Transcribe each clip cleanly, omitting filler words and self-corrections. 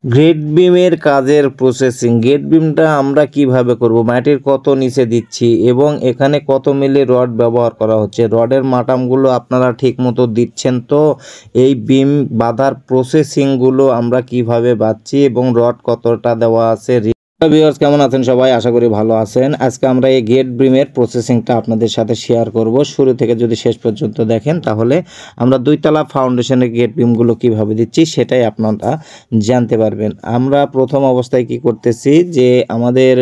Grade বিমের কাজের processing. Grade বিমটা আমরা কিভাবে করব, মাটির কত নিচে দিচ্ছি এবং এখানে কত মিলি রড ব্যবহার করা হচ্ছে, রডের মাটামগুলো আপনারা ঠিক মতো দিচ্ছেন তো, এই বিম বাঁধার প্রসেসিংগুলো আমরা কিভাবে বাঁধছি এবং রড কতটা দেওয়া আছে। ভিউয়ার্স কেমন আছেন সবাই, আশা করি ভালো আছেন। আজকে আমরা এই গেট বিমের প্রসেসিংটা আপনাদের সাথে শেয়ার করব। শুরু থেকে যদি শেষ পর্যন্ত দেখেন তাহলে আমরা দুইতলা ফাউন্ডেশনের গেট বিমগুলো কিভাবে দিচ্ছি সেটাই আপনারা জানতে পারবেন। আমরা প্রথম অবস্থায় কি করতেছি যে আমাদের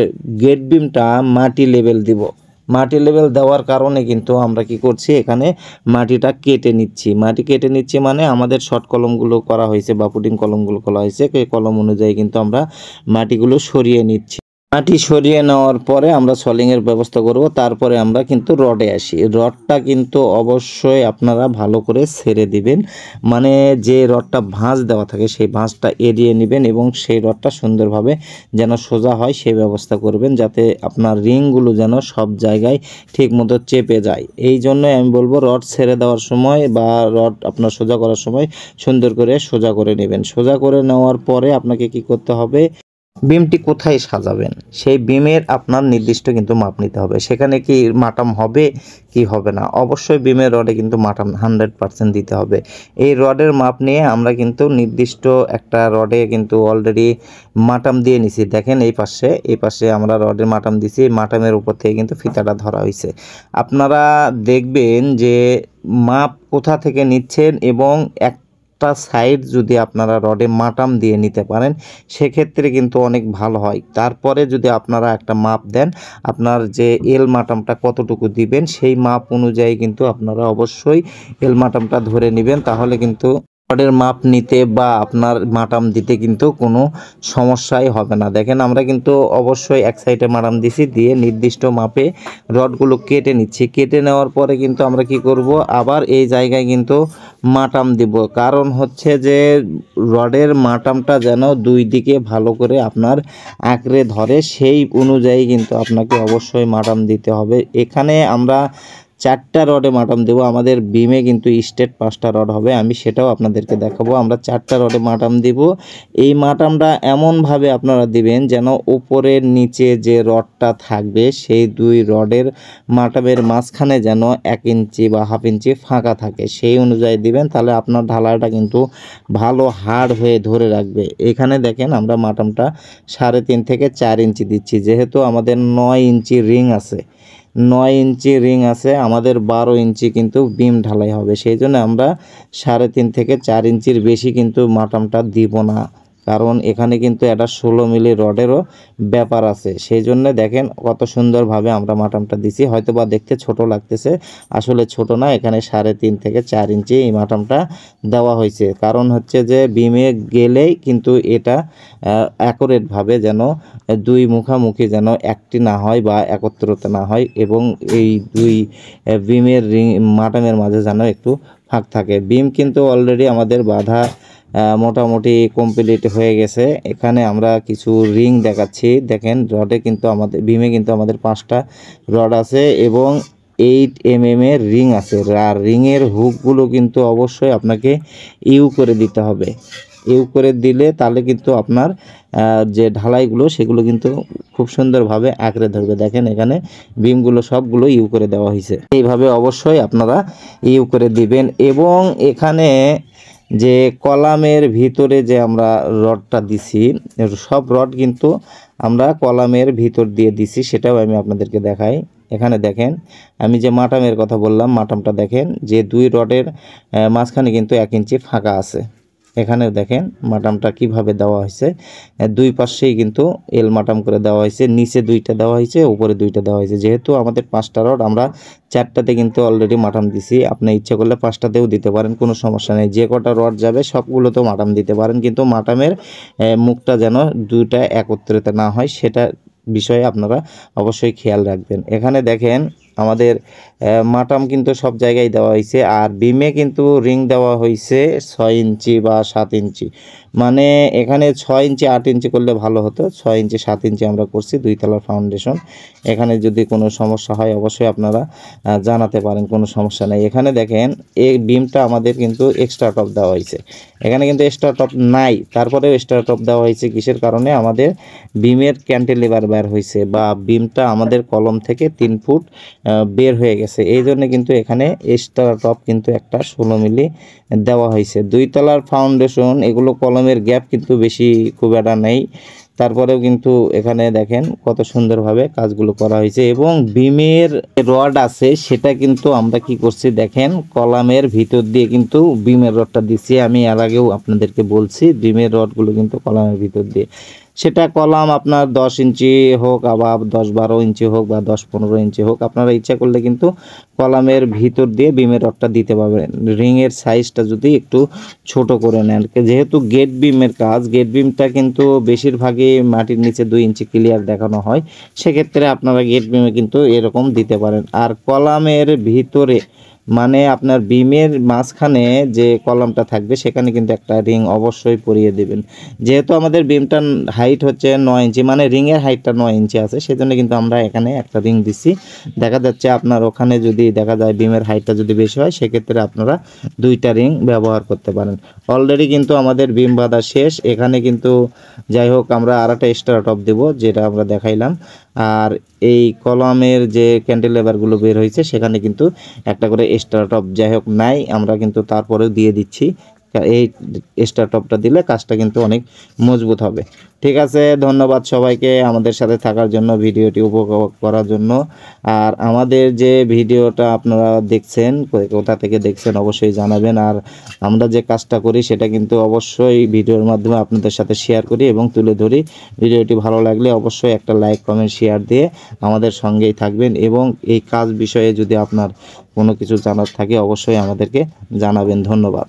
গেট বিমটা মাটি লেভেল দিব। মাটি লেভেল দেওয়ার কারণে কিন্তু আমরা কি করছি, এখানে মাটিটা কেটে নিচ্ছি। মাটি কেটে নিচ্ছি মানে আমাদের শর্ট কলমগুলো করা হয়েছে বা পুটিং কলমগুলো করা হয়েছে, এই কলম অনুযায়ী কিন্তু আমরা মাটিগুলো সরিয়ে নিচ্ছি। মাটি সরিয়ে নেওয়ার পরে আমরা সলিংয়ের ব্যবস্থা করব। তারপরে আমরা কিন্তু রডে আসি। রডটা কিন্তু অবশ্যই আপনারা ভালো করে ছেড়ে দিবেন, মানে যে রডটা ভাঁজ দেওয়া থাকে সেই ভাঁজটা এড়িয়ে নেবেন এবং সেই রডটা সুন্দরভাবে যেন সোজা হয় সেই ব্যবস্থা করবেন, যাতে আপনার রিংগুলো যেন সব জায়গায় ঠিক মতো চেপে যায়। এই জন্যই আমি বলবো রড ছেড়ে দেওয়ার সময় বা রড আপনার সোজা করার সময় সুন্দর করে সোজা করে নেবেন। সোজা করে নেওয়ার পরে আপনাকে কি করতে হবে, বিমটি কোথায় সাজাবেন সেই বিমের আপনার নির্দিষ্ট কিন্তু মাপ নিতে হবে। সেখানে কি মাটাম হবে কি হবে না, অবশ্যই বিমের রডে কিন্তু মাটাম 100% দিতে হবে। এই রডের মাপ নিয়ে আমরা কিন্তু নির্দিষ্ট একটা রডে কিন্তু অলরেডি মাটাম দিয়ে নিছি। দেখেন এই পাশে আমরা রডের মাটাম দিছি। মাটামের উপর থেকে কিন্তু ফিতাটা ধরা হয়েছে। আপনারা দেখবেন যে মাপ কোথা থেকে নিচ্ছেন এবং সাইড যদি আপনারা রডে মাটাম দিয়ে নিতে পারেন সেক্ষেত্রে কিন্তু অনেক ভালো হয়। তারপরে যদি আপনারা একটা মাপ দেন, আপনার যে এল মাটামটা কতটুকু দিবেন সেই মাপ অনুযায়ী কিন্তু আপনারা অবশ্যই এল মাটামটা ধরে নেবেন, তাহলে কিন্তু রডের মাপ নিতে বা আপনার মাটাম দিতে কিন্তু কোনো সমস্যাই হবে না। দেখেন আমরা কিন্তু অবশ্যই এক সাইডে মাটাম দিছি, দিয়ে নির্দিষ্ট মাপে রডগুলো কেটে নিচ্ছি। কেটে নেওয়ার পরে কিন্তু আমরা কি করব, আবার এই জায়গায় কিন্তু মাটাম দিব। কারণ হচ্ছে যে রডের মাটামটা যেন দুই দিকে ভালো করে আপনার আঁকড়ে ধরে, সেই অনুযায়ী কিন্তু আপনাকে অবশ্যই মাটাম দিতে হবে। এখানে আমরা 4টা রডে মাটাম দেব। আমাদের বিমে কিন্তু স্ট্রেট 5টা রড হবে, আমি সেটাও আপনাদেরকে দেখাবো। আমরা 4টা রডে মাটাম দিব। এই মাটামটা এমনভাবে আপনারা দিবেন যেন উপরের নিচে যে রডটা থাকবে সেই দুই রডের মাটামের মাঝখানে যেন 1 ইঞ্চি বা হাফ ইঞ্চি ফাঁকা থাকে, সেই অনুযায়ী দিবেন। তাহলে আপনার ঢালাইটা কিন্তু ভালো হার্ড হয়ে ধরে রাখবে। এখানে দেখেন আমরা মাটামটা 3.5 থেকে 4 ইঞ্চি দিচ্ছি, যেহেতু আমাদের 9 ইঞ্চি রিং আছে। 9 ইঞ্চি রিং আছে, আমাদের 12 ইঞ্চি কিন্তু বিম ঢালাই হবে, সেই জন্য আমরা 3.5 থেকে 4 ইঞ্চির বেশি কিন্তু মাটামটা দিব না, কারণ এখানে কিন্তু একটা 16 মিলি রডেরও ব্যাপার আছে। সেই জন্য দেখেন কত সুন্দরভাবে আমরা মাটামটা দিছি। হয়তো বা দেখতে ছোট লাগতেছে, আসলে ছোট না, এখানে 3.5 থেকে 4 ইঞ্চি এই মাটামটা দেওয়া হয়েছে। কারণ হচ্ছে যে বিমে গেলেই কিন্তু এটা অ্যাকুরেটভাবে যেন দুই মুখামুখি যেন একটি না হয় বা একত্রতা না হয়, এবং এই দুই বিমের মাটামের মাঝে যেন একটু ফাঁক থাকে। বিম কিন্তু অলরেডি আমাদের বাঁধা মোটামুটি কমপ্লিট হয়ে গেছে। এখানে আমরা কিছু রিং দেখাচ্ছি। দেখেন রডে কিন্তু আমাদের বিমে কিন্তু আমাদের 5টা রড আছে এবং 8 mm এর রিং আছে। আর রিংয়ের হুকগুলো কিন্তু অবশ্যই আপনাকে ইউ করে দিতে হবে। ইউ করে দিলে তাহলে কিন্তু আপনার যে ঢালাইগুলো সেগুলো কিন্তু খুব সুন্দরভাবে আঁকড়ে ধরবে। দেখেন এখানে বিমগুলো সবগুলো ইউ করে দেওয়া হয়েছে, এইভাবে অবশ্যই আপনারা ইউ করে দিবেন। এবং এখানে যে কলামের ভিতরে যে আমরা রডটা দিছি, সব রড কিন্তু আমরা কলামের ভিতর দিয়ে দিছি, সেটাও আমি আপনাদেরকে দেখাই। এখানে দেখেন আমি যে মাটামের কথা বললাম, মাটামটা দেখেন যে দুই রডের মাঝখানে কিন্তু 1 ইঞ্চি ফাঁকা আছে। এখানে দেখেন মাটামটা কিভাবে দেওয়া হয়েছে, দুই পাশেই কিন্তু এল মাটাম করে দেওয়া হয়েছে। নিচে 2টা দেওয়া হয়েছে, উপরে 2টা দেওয়া হয়েছে। যেহেতু আমাদের 5টা রড, আমরা 4টাতে কিন্তু অলরেডি মাটাম দিছি। আপনি ইচ্ছে করলে 5টাতেও দিতে পারেন, কোনো সমস্যা নেই। যে কটা রড যাবে সবগুলোতেও মাটাম দিতে পারেন, কিন্তু মাটামের মুখটা যেন 2টা একত্রিত না হয় সেটা বিষয়ে আপনারা অবশ্যই খেয়াল রাখবেন। এখানে দেখেন আমাদের মাটাম কিন্তু সব জায়গায় দেওয়া হয়েছে। আর বিমে কিন্তু রিং দেওয়া হয়েছে 6 ইঞ্চি বা 7 ইঞ্চি, মানে এখানে 6 ইঞ্চি 8 ইঞ্চি করলে ভালো হতো। 6 ইঞ্চি 7 ইঞ্চি আমরা করছি 2 তলার ফাউন্ডেশন। এখানে যদি কোনো সমস্যা হয় অবশ্যই আপনারা জানাতে পারেন, কোনো সমস্যা নেই। এখানে দেখেন এই বিমটা আমাদের কিন্তু এক্সট্রা টপ দেওয়া হয়েছে, এখানে কিন্তু এক্সট্রা টপ নাই, তারপরেও এক্সট্রা টপ দেওয়া হয়েছে কিসের কারণে? আমাদের বিমের ক্যান্টিলিভার বের হয়েছে বা বিমটা আমাদের কলম থেকে 3 ফুট বের হয়ে গেছে, এই জন্য কিন্তু এখানে এক্সট্রা টপ কিন্তু একটা 16 মিলি দেওয়া হয়েছে। 2 তলার ফাউন্ডেশন, এগুলো কলমের গ্যাপ কিন্তু বেশি খুব একটা নেই, তারপরেও কিন্তু এখানে দেখেন কত সুন্দরভাবে কাজগুলো করা হয়েছে। এবং বিমের রড আছে সেটা কিন্তু আমরা কি করছি দেখেন, কলামের ভিতর দিয়ে কিন্তু বিমের রডটা দিচ্ছি। আমি এর আগেও আপনাদেরকে বলছি বিমের রডগুলো কিন্তু কলামের ভিতর দিয়ে, সেটা কলাম আপনার 10 ইঞ্চি হোক, আবার 10-12 ইঞ্চি হোক বা 10-15 ইঞ্চি হোক, আপনারা ইচ্ছা করলে কিন্তু কলামের ভিতর দিয়ে বিমের রডটা দিতে পারবেন। রিংয়ের সাইজটা যদি একটু ছোট করে নেন, যেহেতু গেট বিমের কাজ, গেট বিমটা কিন্তু বেশিরভাগই মাটির নিচে 2 ইঞ্চি ক্লিয়ার দেখানো হয়, সেক্ষেত্রে আপনারা গেট বিমে কিন্তু এরকম দিতে পারেন। আর কলামের ভিতরে মানে আপনার বিমের মাঝখানে যে কলামটা থাকবে সেখানে কিন্তু একটা রিং অবশ্যই পরিয়ে দেবেন। যেহেতু আমাদের বিমটার হাইট হচ্ছে 9 ইঞ্চি, মানে রিংয়ের হাইটটা 9 ইঞ্চি আছে, সেজন্য কিন্তু আমরা এখানে একটা রিং দিচ্ছি। দেখা যাচ্ছে আপনার ওখানে যদি দেখা যায় বিমের হাইটটা যদি বেশি হয়, সেক্ষেত্রে আপনারা 2টা রিং ব্যবহার করতে পারেন। অলরেডি কিন্তু আমাদের বিম বাঁধা শেষ। এখানে কিন্তু যাই হোক আমরা আরেকটা এক্সট্রা টপ দেবো, যেটা আমরা দেখাইলাম। আর এই কলামের যে ক্যান্টিলেভারগুলো বের হয়েছে সেখানে কিন্তু একটা করে এক্সট্রা টপ যাই হোক নাই, আমরা কিন্তু তারপরেও দিয়ে দিচ্ছি। এই এক্সট্রা টপটা দিলে কাজটা কিন্তু অনেক মজবুত হবে। ঠিক আছে, ধন্যবাদ সবাইকে আমাদের সাথে থাকার জন্য, ভিডিওটি উপভোগ করার জন্য। আর আমাদের যে ভিডিওটা আপনারা দেখছেন, কোথা থেকে দেখছেন অবশ্যই জানাবেন। আর আমরা যে কাজটা করি সেটা কিন্তু অবশ্যই ভিডিওর মাধ্যমে আপনাদের সাথে শেয়ার করি এবং তুলে ধরি। ভিডিওটি ভালো লাগলে অবশ্যই একটা লাইক, কমেন্ট, শেয়ার দিয়ে আমাদের সঙ্গেই থাকবেন। এবং এই কাজ বিষয়ে যদি আপনার কোনো কিছু জানার থাকে অবশ্যই আমাদেরকে জানাবেন। ধন্যবাদ।